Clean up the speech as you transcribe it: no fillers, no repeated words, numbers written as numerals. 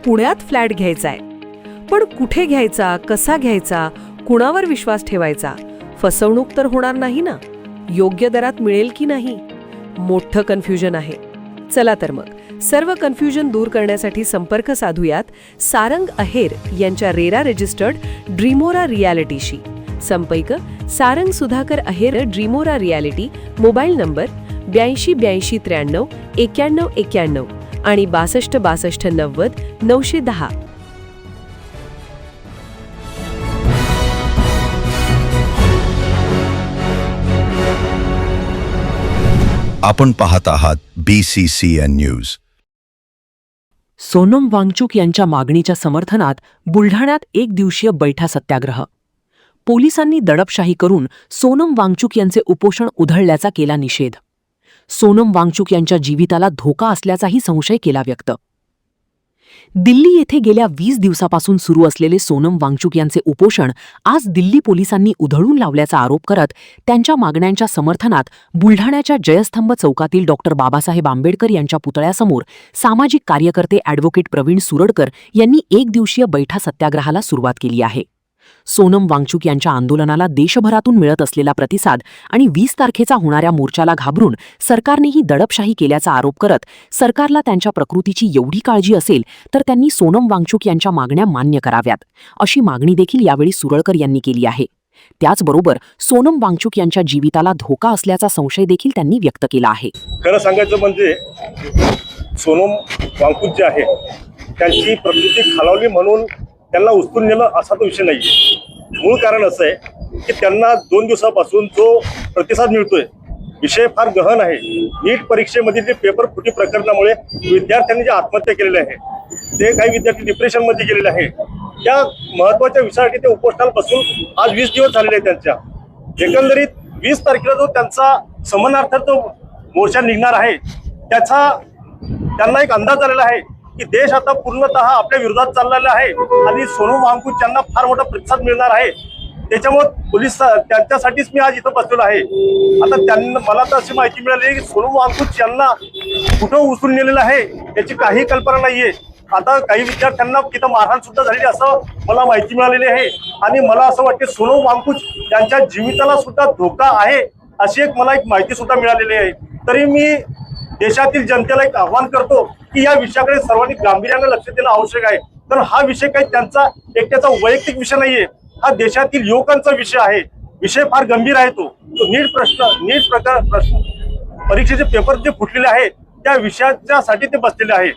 पुण्यात फ्लॅट घ्यायचा आहे. पण कुठे घ्यायचा, कसा घ्यायचा, कुणावर विश्वास ठेवायचा? फसवणूक तर होणार नाही ना? योग्य दरात मिळेल की नाही? मोठं कन्फ्युजन आहे. चला तर मग सर्व कन्फ्युजन दूर करण्यासाठी संपर्क साधूयात सारंग अहेर यांच्या रेरा रजिस्टर्ड ड्रीमोरा रियालिटीशी. संपर्क सारंग सुधाकर अहेर, ड्रीमोरा रियालिटी. मोबाईल नंबर 82 83 91 91 आणि 62 62 90 910. आपण पाहत आहात BCCN न्यूज. सोनम वांगचुक यांच्या मागणीच्या समर्थनात बुलढाण्यात एक दिवसीय बैठा सत्याग्रह. पोलिसांनी दडपशाही करून सोनम वांगचुक यांचे उपोषण उधळल्याचा केला निषेध. सोनम वांगचुक यांच्या जीविताला धोका असल्याचाही संशय केला व्यक्त. दिल्ली येथे गेल्या 20 दिवसापासून सुरू असलेले सोनम वांगचुक यांचे उपोषण आज दिल्ली पोलिसांनी उधळून लावल्याचा आरोप करत त्यांच्या मागण्यांच्या समर्थनात बुलढाण्याच्या जयस्तंभ चौकातील डॉ. बाबासाहेब आंबेडकर यांच्या पुतळ्यासमोर सामाजिक कार्यकर्ते ॲडव्होकेट प्रवीण सुरडकर यांनी एक दिवसीय बैठा सत्याग्रहाला सुरुवात केली आहे. सोनम वांगचुक यांच्या आंदोलनाला देशभरातून मिळत असलेला प्रतिसाद आणि 20 तारखेचा होणाऱ्या मोर्चाला घाबरून सरकारनेही दडपशाही केल्याचा आरोप करत सरकारला त्यांच्या प्रकृतीची एवढी काळजी असेल तर त्यांनी सोनम वांगचुक यांच्या मागण्या मान्य कराव्यात, अशी मागणी देखील यावेळी सुरळकर यांनी केली आहे. त्याचबरोबर सोनम वांगचुक यांच्या जीविताला धोका असल्याचा संशय देखील त्यांनी व्यक्त केला आहे. खरं सांगायचं म्हणजे सोनम वांगचुक जे आहे त्यांची प्रकृती खालावली म्हणून त्यांना उचलून नेलं असा तो विषय नाही. मूळ कारण असं आहे की त्यांना 2 दिवसापासून जो प्रतिसाद मिळतोय विषय फार गहन आहे. नीट परीक्षेमधील जे पेपर फुटी प्रकरणामुळे विद्यार्थ्यांनी जे आत्महत्या केलेले आहे, ते काही विद्यार्थी डिप्रेशनमध्ये गेलेले आहे. त्या महत्वाच्या विषयासाठी ते उपोषणाला बसून आज 20 दिवस झालेले आहेत. त्यांच्या एकंदरीत 20 तारखेला जो त्यांचा समन्वयार्थ जो मोर्चा निघणार आहे त्याचा त्यांना एक अंदाज आलेला आहे की देश आता पूर्णतः आपल्या विरोधात चाललेला आहे आणि सोनम वांगचुक यांना फार मोठा प्रतिसाद मिळणार आहे. त्याच्यामुळे पोलीस त्यांच्यासाठीच मी आज इथं बसलेलो आहे. आता त्यांना मला तर अशी माहिती मिळाली की सोनम वांगचुक यांना कुठं उचलून नेलेलं आहे याची काही कल्पना नाहीये. आता काही विद्यार्थ्यांना तिथं मारहाण सुद्धा झालेली असं मला माहिती मिळालेली आहे आणि मला असं वाटते सोनम वांगचुक यांच्या जीविताला सुद्धा धोका आहे अशी मला एक माहिती सुद्धा मिळालेली आहे. तरी मी देशातील जनतेला एक आव्हान करतो की या विषयाकडे सर्वांनी गांभीर्याने लक्ष देणं आवश्यक आहे. कारण हा विषय काही त्यांचा एकट्याचा वैयक्तिक विषय नाहीये, हा देशातील युवकांचा विषय आहे. विषय फार गंभीर आहे. तो नीट प्रश्न परीक्षेचे पेपर जे फुटलेले आहेत त्या विषयाच्यासाठी ते बसलेले आहे.